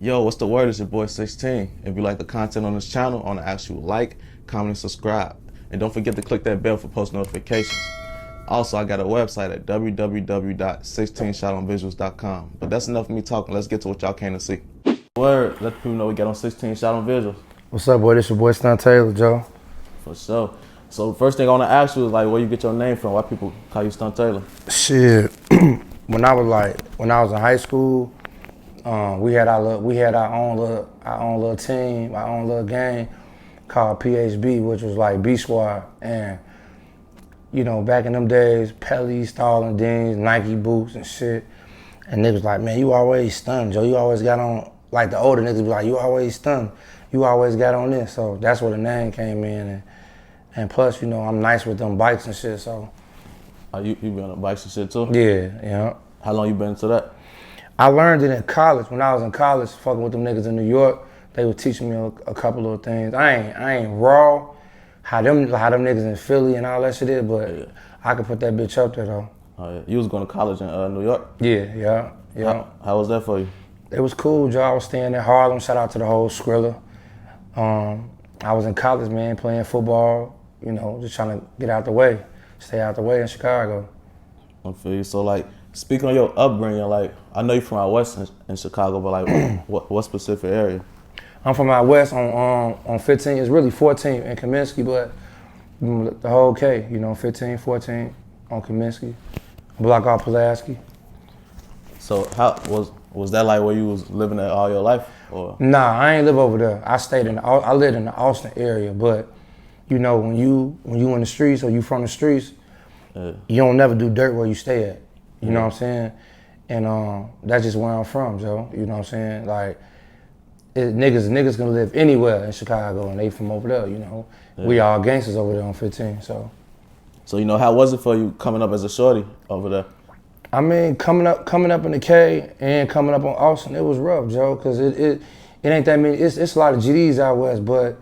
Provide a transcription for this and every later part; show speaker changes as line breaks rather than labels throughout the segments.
Yo, what's the word? It's your boy 16. If you like the content on this channel, I want to ask you like, comment, and subscribe. And don't forget to click that bell for post notifications. Also, I got a website at www.16shotonvisuals.com. But that's enough of me talking. Let's get to what y'all came to see. Word, let people know we got on 16 Shot on Visuals.
What's up, boy? This your boy Stunt Taylor, Joe.
For sure. So the first thing I want to ask you is like, where you get your name from? Why people call you Stunt Taylor?
Shit, when I was in high school, we had our own little team, our own little gang called PHB, which was like B Squad. And you know, back in them days, Pelly, Starling Deans, Nike boots and shit. And niggas like, man, you always stunned, Joe. You always got on, like the older niggas be like, you always stunned. You always got on this. So that's where the name came in. And plus, you know, I'm nice with them bikes and shit, so.
You be on the bikes and shit too?
Yeah.
How long you been into that?
I learned it in college. When I was in college, fucking with them niggas in New York, they were teaching me a couple of things. I ain't raw, how them niggas in Philly and all that shit is, but yeah. I could put that bitch up there though.
Oh yeah. You was going to college in New York?
Yeah.
How was that for you?
It was cool, Joe. I was staying in Harlem. Shout out to the whole Skrilla. I was in college, man, playing football, you know, just trying to get out the way, stay out the way in Chicago.
I feel you. So like, speaking on your upbringing, like, I know you're from out west in Chicago, but like, what specific area? I'm
from out west on 15, it's really 14 in Kaminsky, but the whole K, you know, 15, 14 on Kaminsky, block off Pulaski.
So how was that like where you was living there all your life? Or?
Nah, I ain't live over there. I lived in the Austin area, but you know, when you in the streets or you from the streets, you don't never do dirt where you stay at. You know what I'm saying? And that's just where I'm from, Joe. You know what I'm saying? Like, niggas can live anywhere in Chicago and they from over there, you know. Yeah. We all gangsters over there on 15, so.
So, you know, how was it for you coming up as a shorty over there?
I mean, coming up in the K and coming up on Austin, it was rough, Joe, because it ain't that many, it's a lot of GDs out west, but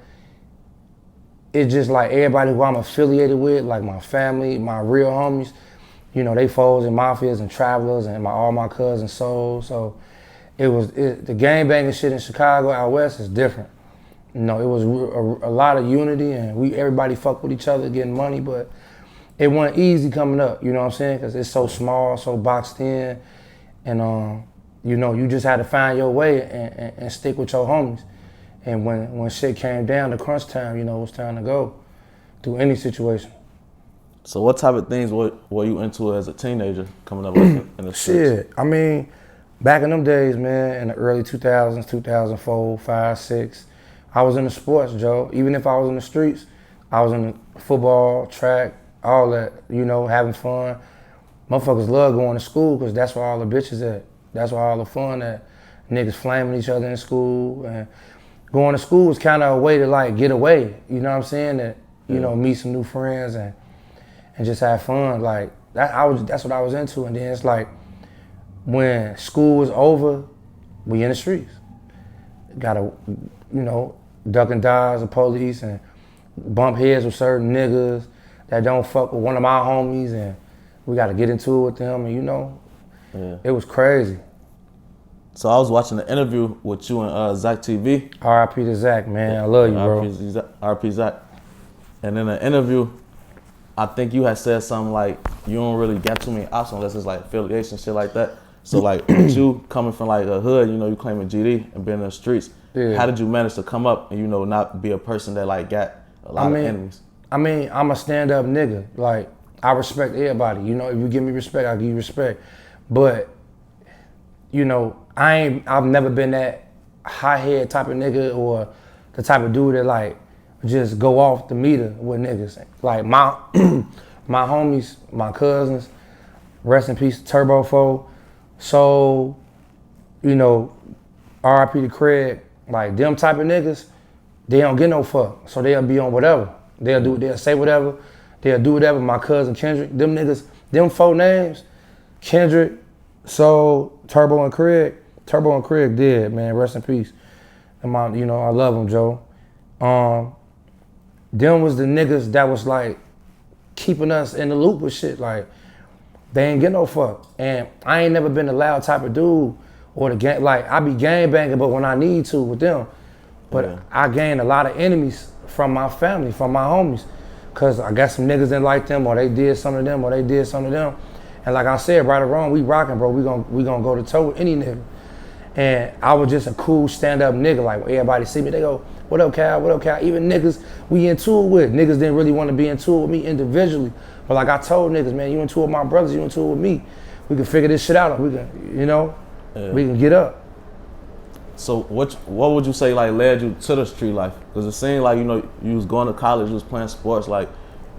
it's just like everybody who I'm affiliated with, like my family, my real homies, you know, they foes and mafias and travelers and all my cousins souls. So the gang banging shit in Chicago out west is different. You know, it was a lot of unity and everybody fuck with each other getting money, but it wasn't easy coming up, you know what I'm saying? Because it's so small, so boxed in, and you know, you just had to find your way and stick with your homies. And when shit came down to crunch time, you know, it was time to go through any situation.
So what type of things were you into as a teenager coming up in the streets?
Shit, I mean, back in them days, man, in the early 2000s, 2004, 5, 6, I was in the sports, Joe. Even if I was in the streets, I was in the football, track, all that, you know, having fun. Motherfuckers love going to school because that's where all the bitches at. That's where all the fun at. Niggas flaming each other in school. And going to school was kind of a way to like get away, you know what I'm saying? That, you know, meet some new friends and just have fun. Like, that's what I was into. And then it's like, when school was over, we in the streets. Gotta, you know, duck and dodge the police and bump heads with certain niggas that don't fuck with one of my homies, and we gotta get into it with them, and you know, it was crazy.
So I was watching the interview with you and Zach TV.
R.I.P. to Zach, man, I love you, bro.
R.I.P. Zach. And in the interview, I think you had said something like, you don't really get too many options unless it's like affiliation, shit like that. So like, with you coming from like a hood, you know, you claiming GD and being in the streets, how did you manage to come up and, you know, not be a person that like got a lot of enemies?
I mean, I'm a stand-up nigga. Like, I respect everybody. You know, if you give me respect, I give you respect. But, you know, I've never been that high-head type of nigga or the type of dude that like just go off the meter with niggas. Like my my homies, my cousins, rest in peace, Turbo Foe. So, you know, R.I.P. to Craig, like them type of niggas, they don't get no fuck. So they'll be on whatever. They'll say whatever, they'll do whatever. My cousin Kendrick, them niggas, them 4 names, Kendrick, Soul, Turbo and Craig dead, man, rest in peace. And you know, I love them, Joe. Them was the niggas that was like keeping us in the loop with shit. Like, they ain't get no fuck. And I ain't never been the loud type of dude or the gang. Like I be gang banging, but when I need to with them. But I gained a lot of enemies from my family, from my homies, cause I got some niggas that like them, or they did something to them, or they did something to them. And like I said, right or wrong, we rocking, bro. We gonna go to toe with any nigga. And I was just a cool stand-up nigga. Like when everybody see me, they go, "What up, Cal? What up, Cal?" Even niggas we in tour with, niggas didn't really want to be in tour with me individually. But like I told niggas, man, you in tour with my brothers, you in tour with me. We can figure this shit out. We can, you know, we can get up.
So what would you say like led you to the street life? Because it seemed like, you know, you was going to college, you was playing sports, like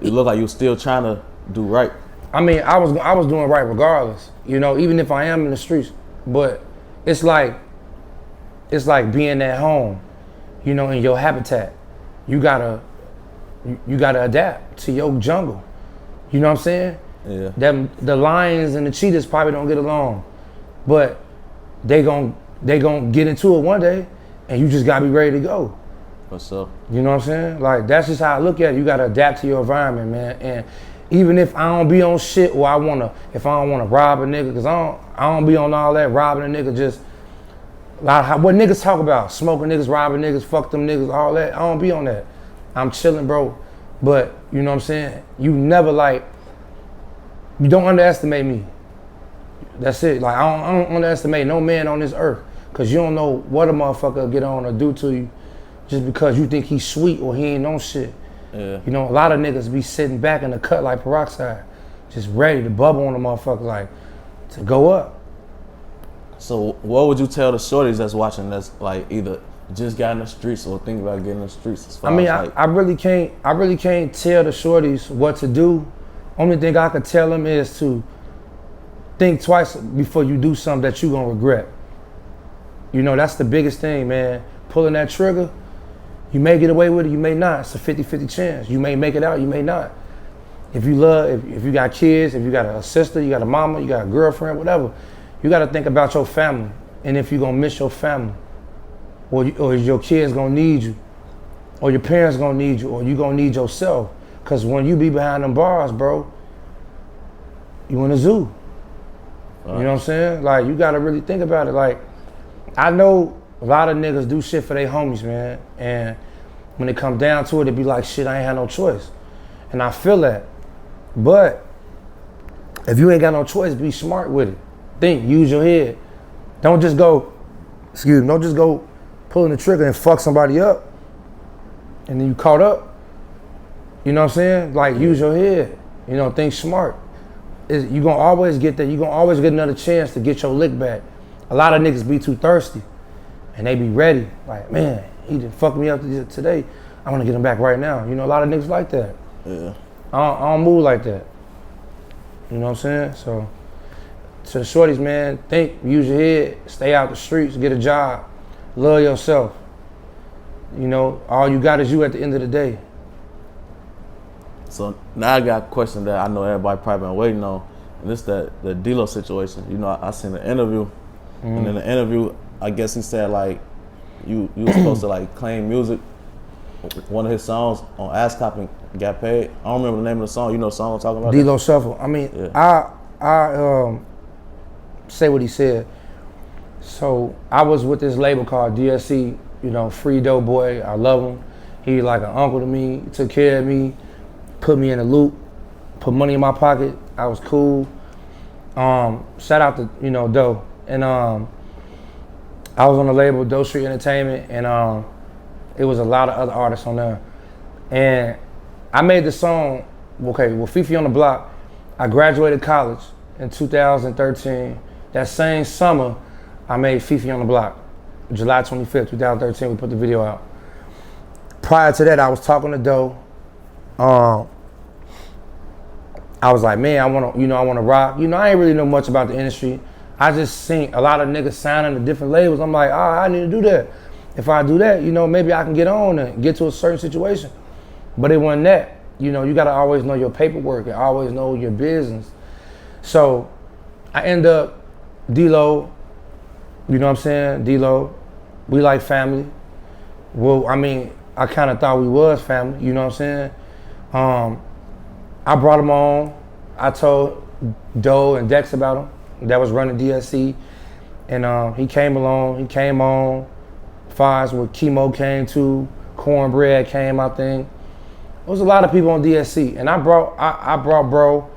it looked like you was still trying to do right.
I mean, I was doing right regardless, you know, even if I am in the streets. But it's like being at home, you know, in your habitat. You gotta adapt to your jungle. You know what I'm saying? Yeah. The lions and the cheetahs probably don't get along, but they gon' get into it one day, and you just gotta be ready to go.
What's up? You
know what I'm saying? Like that's just how I look at it. You gotta adapt to your environment, man. And even if I don't be on shit, or if I don't wanna rob a nigga, cause I don't be on all that robbing a nigga. Just what niggas talk about, smoking niggas, robbing niggas, fuck them niggas, all that. I don't be on that. I'm chilling, bro. But you know what I'm saying? You never you don't underestimate me. That's it. Like I don't underestimate no man on this earth, cause you don't know what a motherfucker get on or do to you, just because you think he's sweet or he ain't on shit. Yeah. You know, a lot of niggas be sitting back in the cut like peroxide, just ready to bubble on a motherfucker, like to go up.
So what would you tell the shorties that's watching that's like either just got in the streets or thinking about getting in the streets?
I mean, I really can't tell the shorties what to do. Only thing I could tell them is to think twice before you do something that you're gonna regret. You know, that's the biggest thing, man. Pulling that trigger, you may get away with it, you may not. It's a 50-50 chance. You may make it out, you may not. If you got kids, if you got a sister, you got a mama, you got a girlfriend, whatever, you gotta think about your family. And if you're gonna miss your family, or your kids gonna need you, or your parents gonna need you, or you gonna need yourself. Cause when you be behind them bars, bro, you in a zoo. You know what I'm saying? Like, you gotta really think about it. Like, I know a lot of niggas do shit for their homies, man. And when it come down to it, it be like, shit, I ain't had no choice. And I feel that. But if you ain't got no choice, be smart with it. Think, use your head. Don't just go pulling the trigger and fuck somebody up, and then you caught up. You know what I'm saying? Like, use your head. You know, think smart. You gonna always get that. You gonna always get another chance to get your lick back. A lot of niggas be too thirsty, and they be ready. Like, man, he done fucked me up today. I wanna get him back right now. You know, a lot of niggas like that. Yeah. I don't move like that. You know what I'm saying? So, to the shorties, man, think, use your head, stay out the streets, get a job, love yourself. You know, all you got is you at the end of the day.
So now I got a question that I know everybody probably been waiting on, and this the Dlo situation. You know, I seen the interview, and in the interview, I guess he said like, you was supposed to like claim music, one of his songs on ASCAP and got paid. I don't remember the name of the song. You know the song I'm talking about?
Dlo Shuffle. I mean, yeah. I say what he said. So I was with this label called DSC, you know, Free Dope Boy. I love him. He like an uncle to me, took care of me, put me in a loop, put money in my pocket. I was cool. Shout out to, you know, Doe. And I was on the label Doe Street Entertainment, and it was a lot of other artists on there. And I made the song, okay, with Fifi on the Block. I graduated college in 2013. That same summer, I made Fifi on the Block. July 25th, 2013, we put the video out. Prior to that, I was talking to Doe. I was like, man, I wanna rock. You know, I ain't really know much about the industry. I just seen a lot of niggas signing to different labels. I'm like, I need to do that. If I do that, you know, maybe I can get on and get to a certain situation. But it wasn't that. You know, you gotta always know your paperwork and always know your business. So I end up Dlo, you know what I'm saying? Dlo, we like family. Well, I mean, I kind of thought we was family, you know what I'm saying? I brought him on. I told Doe and Dex about him. That was running DSC. And he came along, he came on, Fonz with Chemo came too, Cornbread came, I think. There was a lot of people on DSC, and I brought bro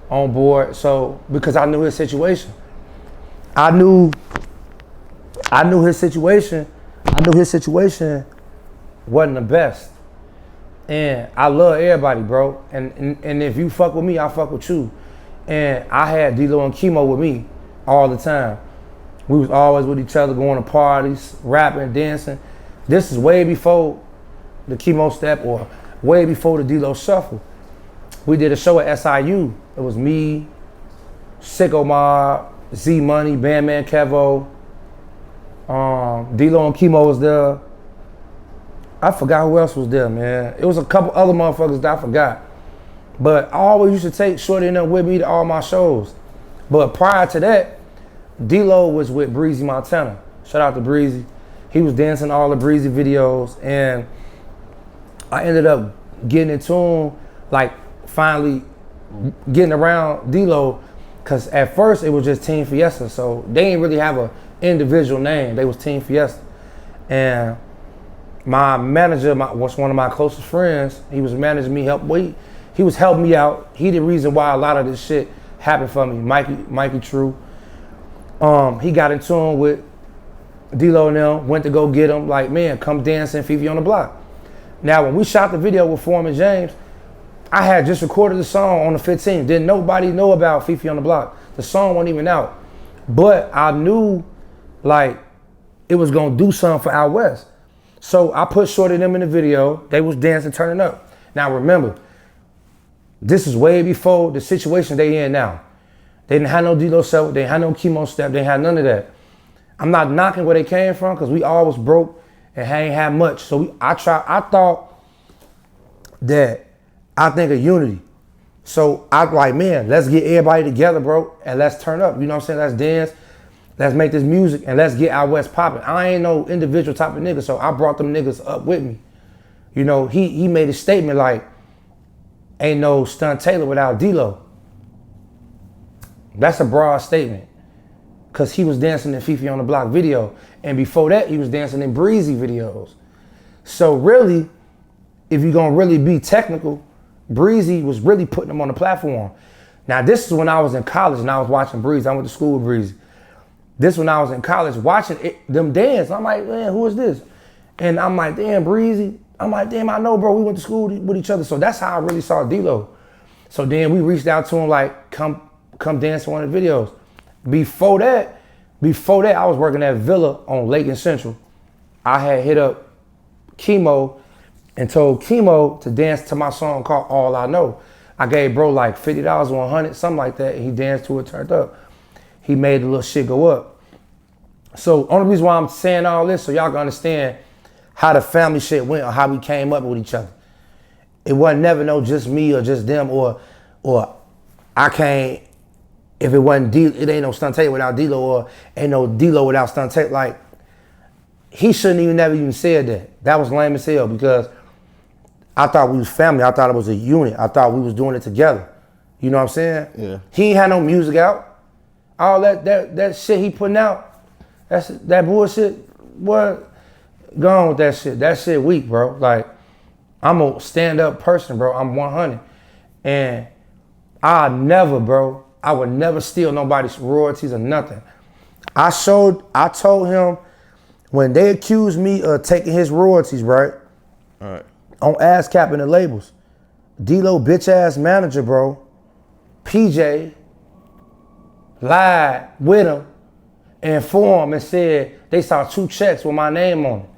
on board, so because I knew his situation. I knew his situation. I knew his situation wasn't the best. And I love everybody, bro. And if you fuck with me, I fuck with you. And I had Dlo and Chemo with me all the time. We was always with each other, going to parties, rapping, dancing. This is way before the Chemo Step or way before the Dlo Shuffle. We did a show at SIU. It was me, Sicko Mob, Z Money, Bandman Kevo, Dlo and Chemo was there. I forgot who else was there, man. It was a couple other motherfuckers that I forgot. But I always used to take Shorty and them with me to all my shows. But prior to that, Dlo was with Breezy Montana. Shout out to Breezy. He was dancing all the Breezy videos, and I ended up getting in tune, like finally getting around Dlo, because at first it was just Team Fiesta, so they didn't really have an individual name. They was Team Fiesta. And my manager was one of my closest friends. He was managing me, he was helping me out. He the reason why a lot of this shit happened for me. Mikey True. He got in tune with Dlo and them, went to go get him, like, man, come dancing Fifi on the Block. Now, when we shot the video with Foreman James, I had just recorded the song on the 15th. Didn't nobody know about Fifi on the Block. The song wasn't even out. But I knew, like, it was gonna do something for Out West. So I put Shorty and them in the video. They was dancing, turning up. Now remember, this is way before the situation they in now. They didn't have no Dlo Shuffle, they didn't have no Chemo Step, they had none of that. I'm not knocking where they came from, because we all was broke and ain't had much. So I thought that I think of unity. So I like, man, let's get everybody together, bro, and let's turn up. You know what I'm saying? Let's dance, let's make this music, and let's get Out West popping. I ain't no individual type of nigga, so I brought them niggas up with me. You know, he made a statement like, ain't no Stunt Taylor without Dlo. That's a broad statement, because he was dancing in Fifi on the Block video. And before that, he was dancing in Breezy videos. So really, if you're gonna really be technical, Breezy was really putting them on the platform. Now, this is when I was in college and I was watching Breezy. I went to school with Breezy. This when I was in college watching them dance. I'm like, man, who is this? And I'm like, damn, Breezy. I'm like, damn, I know, bro. We went to school with each other. So that's how I really saw Dlo. So then we reached out to him like, come dance one of the videos. Before that, I was working at Villa on Lake and Central. I had hit up Chemo and told Chemo to dance to my song called All I Know. I gave bro like $50 or $100, something like that, and he danced to it, turned up. He made the little shit go up. So only reason why I'm saying all this, so y'all can understand how the family shit went or how we came up with each other. It wasn't never no just me or just them or I can't, if it wasn't it ain't no Stunt Taylor without Dlo, or ain't no Dlo without Stunt Taylor. Like, he shouldn't even never even said that. That was lame as hell, because I thought we was family. I thought it was a unit. I thought we was doing it together. You know what I'm saying? Yeah. He ain't had no music out. All that shit he putting out, that bullshit, what? Gone with that shit. That shit weak, bro. Like, I'm a stand-up person, bro. I'm 100. And I would never steal nobody's royalties or nothing. I told him when they accused me of taking his royalties, right? All right. On ass capping the labels. Dlo bitch ass manager, bro, PJ, lied with him and for him and said they saw 2 checks with my name on it.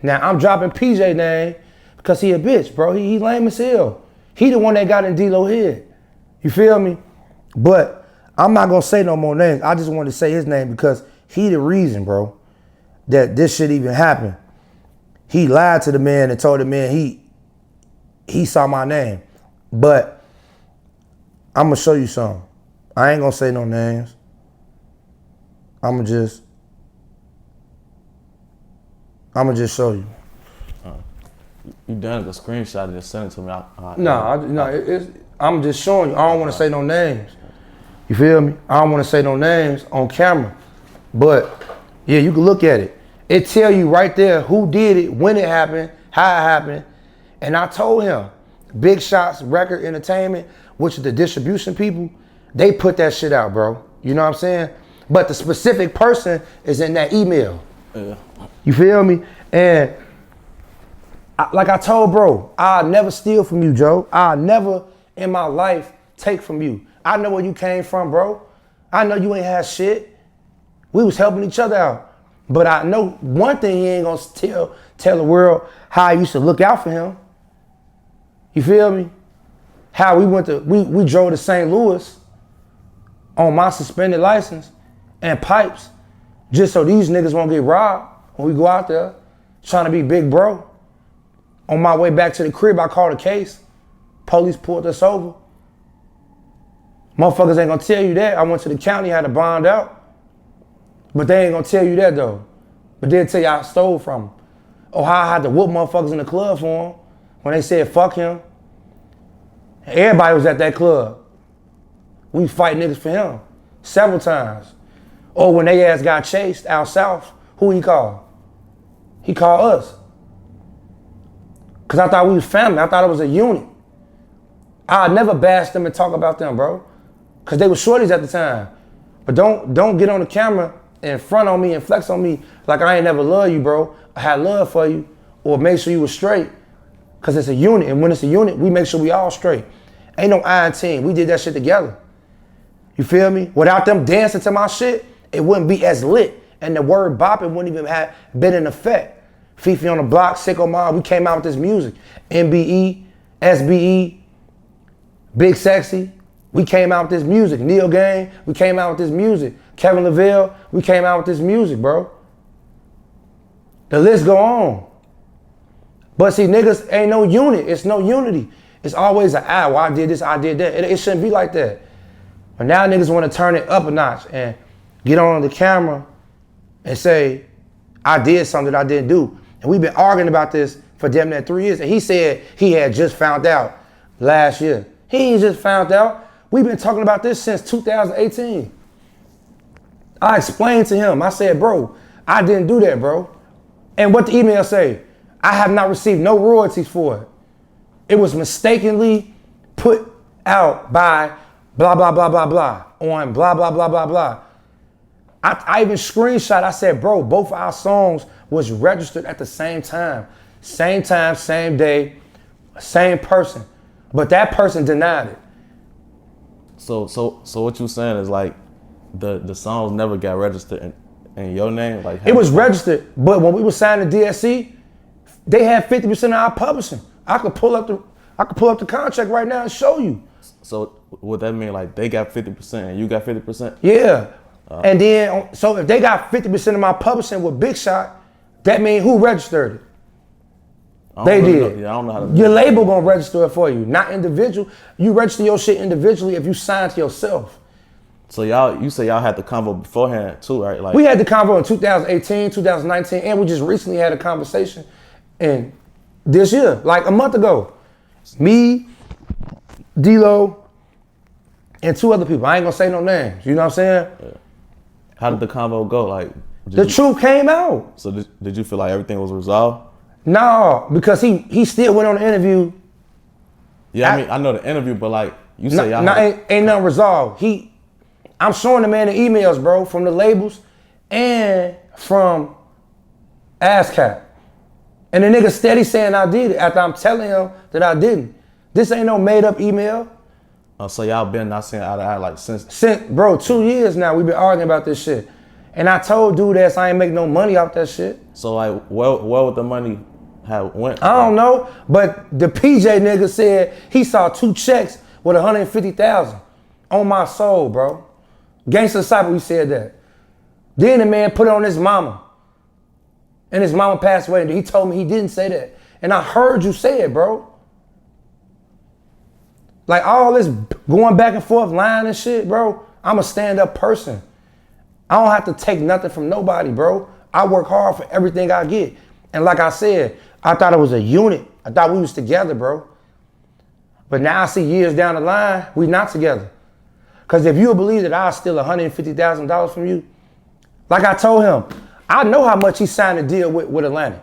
Now I'm dropping PJ name because he a bitch, bro. He lame as hell. He the one that got in Dlo head. You feel me? But I'm not gonna say no more names. I just wanted to say his name because he the reason, bro, that this shit even happened. He lied to the man and told the man he saw my name. But I'm gonna show you something. I ain't gonna say no names. I'ma just show you.
You done a screenshot and just send it to me.
I'm just showing you. I don't want to say no names. You feel me? I don't want to say no names on camera. But yeah, you can look at it. It tell you right there who did it, when it happened, how it happened. And I told him, Big Shots Record Entertainment, which is the distribution people, they put that shit out, bro. You know what I'm saying? But the specific person is in that email.
Yeah.
You feel me? And like I told bro, I'll never steal from you, Joe. I'll never in my life take from you. I know where you came from, bro. I know you ain't had shit. We was helping each other out. But I know one thing he ain't gonna tell the world, how I used to look out for him. You feel me? How we drove to St. Louis on my suspended license and pipes just so these niggas won't get robbed when we go out there trying to be big bro. On my way back to the crib, I called a case. Police pulled us over. Motherfuckers ain't gonna tell you that. I went to the county, had a bond out. But they ain't gonna tell you that though. But they'll tell you I stole from them. Or how I had to whoop motherfuckers in the club for him when they said fuck him. Everybody was at that club. We fight niggas for him several times. Or when they ass got chased out south, who he called? He called us. Cause I thought we was family. I thought it was a unit. I'd never bash them and talk about them, bro. Cause they were shorties at the time. But don't get on the camera and front on me and flex on me like I ain't never love you, bro. I had love for you, or make sure you was straight. Cause it's a unit, and when it's a unit, we make sure we all straight. Ain't no iron team. We did that shit together. You feel me? Without them dancing to my shit, it wouldn't be as lit. And the word bopping wouldn't even have been in effect. Fifi on the Block, Sicko Mob, we came out with this music. MBE, SBE, Big Sexy, we came out with this music. Neil Gang, we came out with this music. Kevin Lavelle, we came out with this music, bro. The list go on. But see, niggas ain't no unit. It's no unity. It's always well, I did this, I did that. It shouldn't be like that. But now niggas want to turn it up a notch and get on the camera and say, I did something that I didn't do. And we've been arguing about this for damn near 3 years. And he said he had just found out last year. He ain't just found out. We've been talking about this since 2018. I explained to him, I said, bro, I didn't do that, bro. And what the email say? I have not received no royalties for it. It was mistakenly put out by blah, blah, blah, blah, blah, on blah, blah, blah, blah, blah. I even screenshot, I said, bro, both our songs was registered at the same time, same day, same person. But that person denied it.
So what you saying is like the songs never got registered in your name? Like
it was registered, but when we were signing to DSC, they had 50% of our publishing. I could pull up the contract right now and show you.
So would that mean like they got 50% and you got 50%?
Yeah. And then, so if they got 50% of my publishing with Big Shot, that means who registered it? They did.
I don't know how to.
Your label gonna register it for you, not individual. You register your shit individually if you sign to yourself.
So you say y'all had the convo beforehand too, right? Like
we had the convo in 2018, 2019, and we just recently had a conversation in this year, like a month ago. Me, Dlo, and 2 other people. I ain't gonna say no names. You know what I'm saying?
Yeah. How did the convo go? Like
the truth came out.
So did you feel like everything was resolved?
No, because he still went on the interview.
Yeah, I mean I know the interview, but like you say y'all
ain't nothing resolved. I'm showing the man the emails, bro, from the labels and from ASCAP. And the nigga steady saying I did it after I'm telling him that I didn't. This ain't no made up email.
So y'all been not seeing eye to eye like since
bro, 2 years now we've been arguing about this shit. And I told dude that I ain't make no money off that shit.
So like where would the money have went?
I don't know, but the PJ nigga said he saw 2 checks with 150,000 on my soul, bro. Gangsta Disciple, he said that. Then the man put it on his mama. And his mama passed away, and he told me he didn't say that. And I heard you say it, bro. Like all this going back and forth, lying and shit, bro, I'm a stand-up person. I don't have to take nothing from nobody, bro. I work hard for everything I get. And like I said, I thought it was a unit. I thought we was together, bro. But now I see years down the line, we not together. Because if you believe that I'll steal $150,000 from you, Like I told him, I know how much he signed a deal with Atlantic.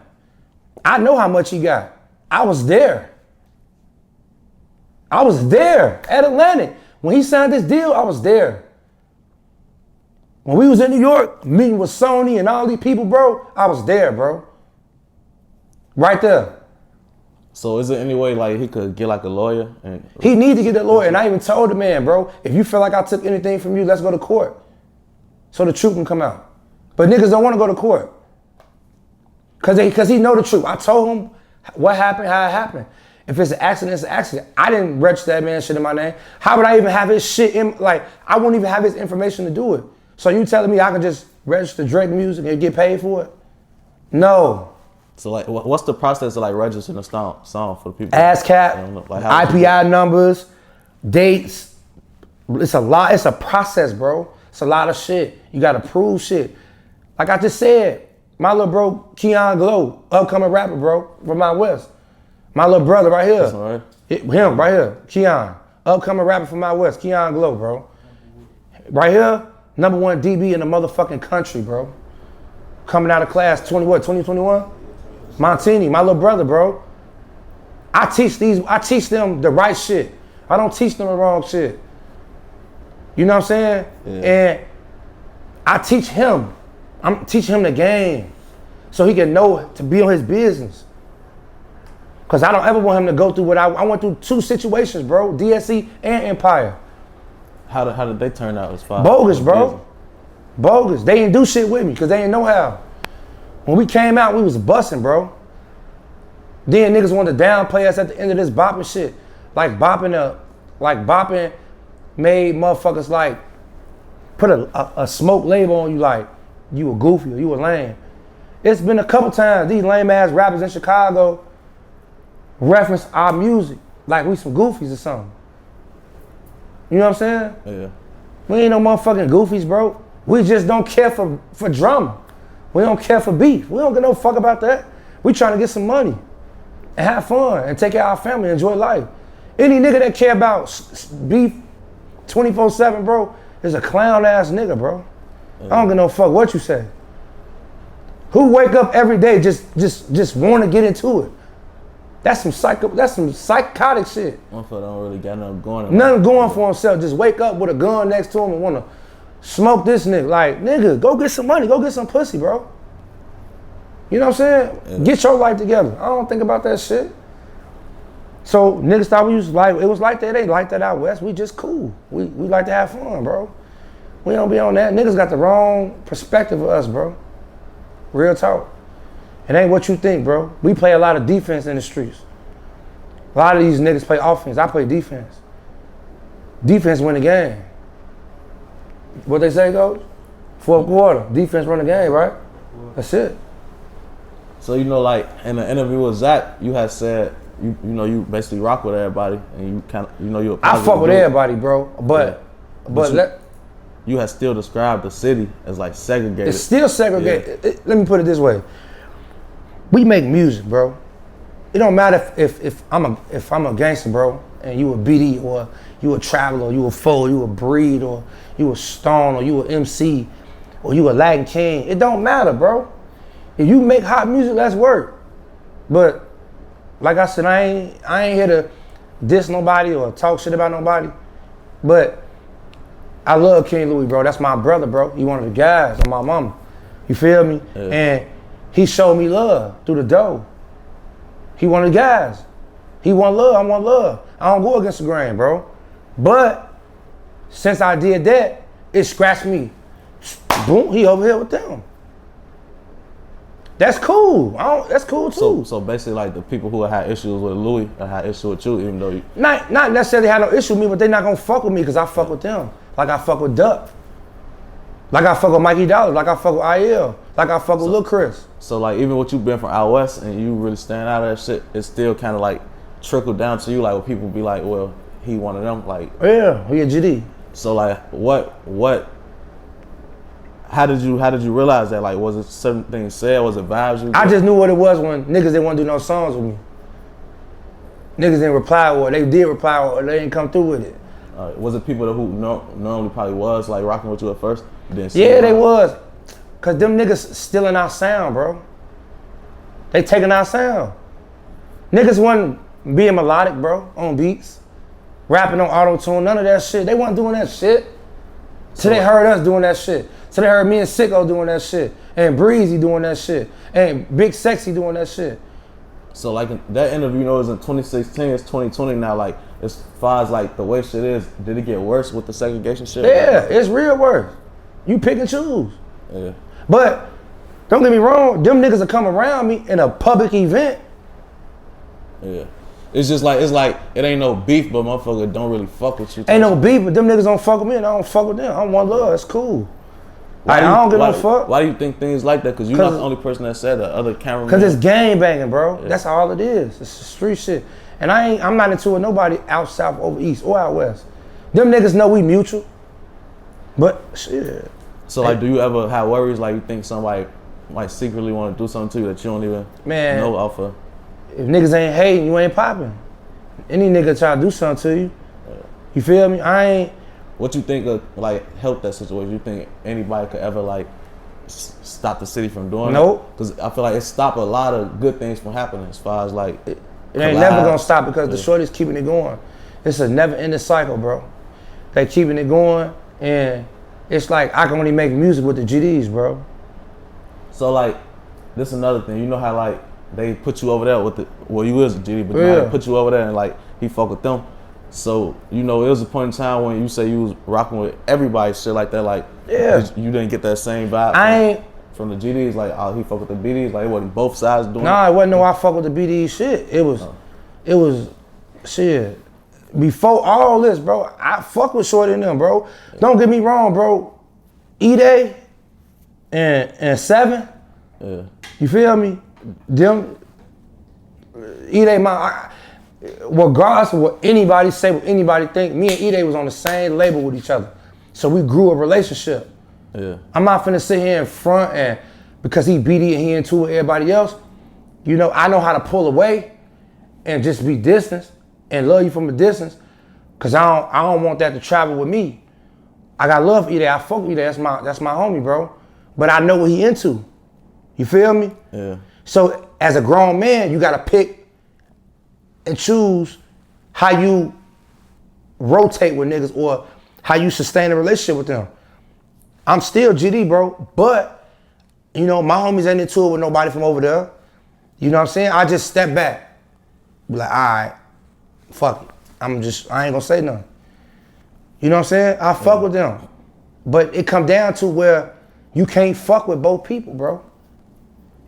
I know how much he got. I was there. I was there at Atlantic. When he signed this deal, I was there. When we was in New York, meeting with Sony and all these people, bro, I was there, bro. Right there.
So is there any way like he could get like a lawyer? And
he need to get a lawyer, and I even told the man, bro, if you feel like I took anything from you, let's go to court. So the truth can come out. But niggas don't want to go to court. Cause he know the truth. I told him what happened, how it happened. If it's an accident, it's an accident. I didn't register that man's shit in my name. How would I even have his shit in, like, I wouldn't even have his information to do it. So you telling me I can just register Drake music and get paid for it? No.
So like, what's the process of like registering a song for the people?
ASCAP, like IPI numbers, dates. It's a lot. It's a process, bro. It's a lot of shit. You gotta prove shit. Like I just said, my little bro, Keon Glow, upcoming rapper, bro, from out west. My little brother right here.
That's all right.
Him right here, Keon, upcoming rapper from out west, Keon Glow, bro. Right here, #1 DB in the motherfucking country, bro. Coming out of class 2021? Montini, my little brother, bro. I teach them the right shit. I don't teach them the wrong shit. You know what I'm saying? Yeah. And I teach him. I'm teaching him the game so he can know to be on his business. Cause I don't ever want him to go through what I went through 2 situations, bro. DSC and Empire.
How did they turn out as far?
Bogus, bro. Bogus. They didn't do shit with me because they didn't know how. When we came out, we was busting, bro. Then niggas wanted to downplay us at the end of this bopping shit. Like bopping made motherfuckers like put a smoke label on you like you a goofy or you a lame. It's been a couple times these lame ass rappers in Chicago reference our music like we some goofies or something. You know what I'm saying?
Yeah.
We ain't no motherfucking goofies, bro. We just don't care for drama. We don't care for beef. We don't give no fuck about that. We trying to get some money and have fun and take care of our family and enjoy life. Any nigga that care about beef 24/7, bro, is a clown ass nigga, bro. Yeah. I don't give no fuck what you say. Who wake up every day just want to get into it? That's some psychotic shit.
Motherfucker don't really got nothing going.
Nothing going for himself. Just wake up with a gun next to him and want to smoke this nigga. Like, nigga, go get some money. Go get some pussy, bro. You know what I'm saying? Yeah. Get your life together. I don't think about that shit. So niggas thought we was like, it was like that. They like that out west. We just cool. We like to have fun, bro. We don't be on that. Niggas got the wrong perspective of us, bro. Real talk. It ain't what you think, bro. We play a lot of defense in the streets. A lot of these niggas play offense. I play defense. Defense win the game. What they say, Coach? 4th quarter. Defense run the game, right? That's it.
So, you know, like in the interview with Zach, you had said, you know, you basically rock with everybody and you kind of, you know, you're a
I fuck with everybody, bro. But
you had still described the city as like segregated.
It's still segregated. Yeah. Let me put it this way. We make music, bro. It don't matter if I'm a gangster, bro, and you a BD or you a traveler, or you a foe, you a breed, or you a stone, or you a MC, or you a Latin king. It don't matter, bro. If you make hot music, let's work. But like I said, I ain't here to diss nobody or talk shit about nobody. But I love King Louie, bro. That's my brother, bro. He one of the guys on my mama. You feel me? Yeah. And he showed me love through the door. He one of the guys. He want love, I want love. I don't go against the grain, bro. But since I did that, it scratched me. Boom, he over here with them. That's cool. That's cool too.
So basically, like the people who had issues with Louie had issues with you, even though you
not necessarily had no issue with me, but they not gonna fuck with me because I fuck with them. Like I fuck with Duck. Like I fuck with Mikey Dollars. Like I fuck with IL. Like I fuck with Lil Chris.
So like even with you being from out west and you really stand out of that shit, it still kind of like trickled down to you. Like when people be like, well, he one of them. Like
yeah, he a GD.
So like what? How did you realize that? Like was it certain things said? Was it vibes you got?
I just knew what it was when niggas didn't want to do no songs with me. Niggas didn't reply or they did reply or they didn't come through with it.
Was it people who normally probably was like rocking with you at first?
Yeah, they was. Cause them niggas stealing our sound, bro. They taking our sound. Niggas wasn't being melodic, bro, on beats. Rapping on auto-tune, none of that shit. They wasn't doing that shit. So they heard us doing that shit. So they heard me and Sicko doing that shit. And Breezy doing that shit. And Big Sexy doing that shit.
So like that interview, you know, is in 2016, it's 2020 now. Like as far as like the way shit is, did it get worse with the segregation shit?
Yeah, it's real worse. You pick and choose.
Yeah.
But don't get me wrong, them niggas will come around me in a public event.
Yeah. It's just like, it ain't no beef, but motherfucker don't really fuck with you.
Ain't no beef, but them niggas don't fuck with me and I don't fuck with them. I'm one love, it's cool. I don't give no fuck.
Why do you think things like that? Because you're not the only person that said that. Other cameramen.
Because it's gang banging, bro. Yeah. That's all it is. It's street shit. And I'm not into it nobody out south, over east, or out west. Them niggas know we mutual. But shit.
So like, do you ever have worries like you think somebody might secretly want to do something to you that you don't even know off of?
If niggas ain't hating, you ain't popping. Any nigga try to do something to you. You feel me?
What you think of like help that situation? You think anybody could ever like stop the city from doing
Nope.
Because I feel like it stopped a lot of good things from happening as far as like
it ain't never gonna stop because the shorties keeping it going. It's a never ending cycle, bro. They keeping it going and it's like I can only make music with the GDs, bro.
So like this is another thing. You know how like they put you over there with the you is a GD, but they put you over there and like he fuck with them. So, you know, it was a point in time when you say you was rocking with everybody, shit like that, like, you didn't get that same vibe from the GDs, like, oh, he fuck with the BDs, like, it wasn't both sides doing it?
Nah, it wasn't no I fuck with the BD shit. It was, shit. Before all this, bro, I fuck with Shorty and them, bro. Don't get me wrong, bro. E-Day and Seven, you feel me? Them, E-Day, regardless of what anybody say, what anybody think, me and E-Day was on the same label with each other. So we grew a relationship.
Yeah.
I'm not finna sit here in front and because he BD and he into with everybody else, you know, I know how to pull away and just be distant and love you from a distance because I don't want that to travel with me. I got love for E-Day, I fuck with E-Day, that's my homie, bro. But I know what he into. You feel me?
Yeah.
So as a grown man, you gotta pick and choose how you rotate with niggas or how you sustain a relationship with them. I'm still GD, bro, but you know, my homies ain't into it with nobody from over there. You know what I'm saying? I just step back. Be like, all right, fuck it. I ain't gonna say nothing. You know what I'm saying? I fuck with them. But it come down to where you can't fuck with both people, bro.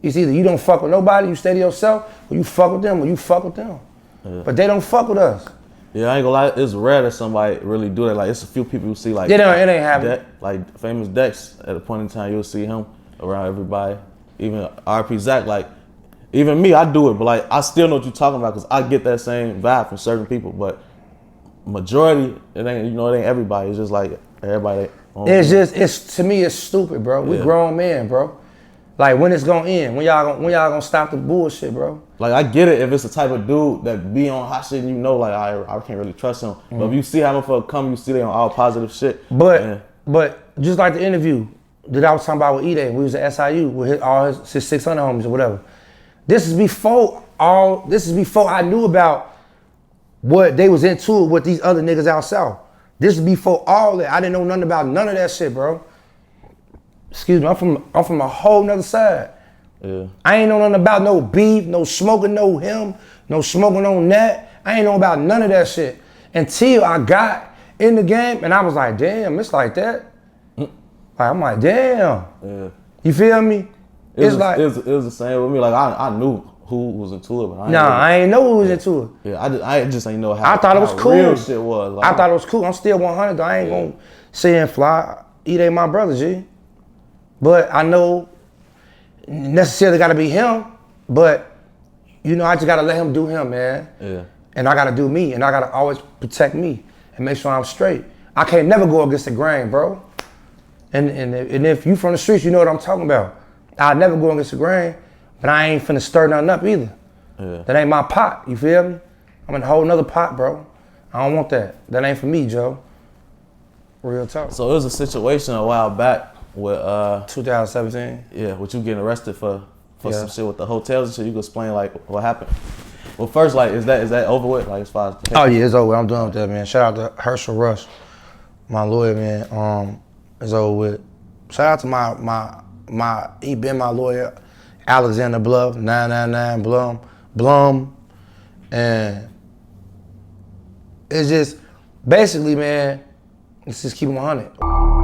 It's either you don't fuck with nobody, you stay to yourself, or you fuck with them, or you fuck with them. Yeah. But they don't fuck with us.
Yeah, I ain't gonna lie, it's rare that somebody really do that. Like, it's a few people who see like,
it ain't happening.
Like Famous Dex, at a point in time, you'll see him around everybody. Even RP Zach, like, even me, I do it, but like, I still know what you're talking about because I get that same vibe from certain people. But majority, it ain't everybody. It's just like everybody.
To me, it's stupid, bro. We grown men, bro. Like, when it's gonna end? When y'all gonna stop the bullshit, bro?
Like, I get it if it's the type of dude that be on hot shit and you know, like, I can't really trust him. Mm-hmm. But if you see how motherfucker come, you see they on all positive shit.
But just like the interview that I was talking about with E-Day, we was at SIU with all his 600 homies or whatever. This is before I knew about what they was into with these other niggas out south. This is before all that. I didn't know nothing about none of that shit, bro. Excuse me, I'm from a whole nother side.
Yeah.
I ain't know nothing about no beef, no smoking, no him, no smoking on that. I ain't know about none of that shit until I got in the game and I was like, damn, it's like that. I'm like, damn. Yeah. You feel me?
It was the same with me. Like I knew who was into it, but
I ain't know who was into it.
Yeah, I just ain't know how.
I thought it was cool.
Real shit was. Like,
I thought it was cool. I'm still 100 though. I ain't gonna sit and fly. E-Day my brother, G. But I know necessarily gotta be him, but you know, I just gotta let him do him, man.
Yeah.
And I gotta do me, and I gotta always protect me and make sure I'm straight. I can't never go against the grain, bro. And if you from the streets, you know what I'm talking about. I'll never go against the grain, but I ain't finna stir nothing up either. Yeah. That ain't my pot, you feel me? I'm in a whole nother pot, bro. I don't want that. That ain't for me, Joe. Real talk.
So it was a situation a while back with
2017.
Yeah, with you getting arrested for
Yeah.
some shit with the hotels and shit. You can explain like what happened. Well, first, like, is that over with? Like, as far as
Oh yeah, it's over. I'm done with that, man. Shout out to Herschel Rush, my lawyer, man. It's over with. Shout out to my he been my lawyer, Alexander Bluff, 999 Blum, and it's just basically, man. Let's just keep him 100.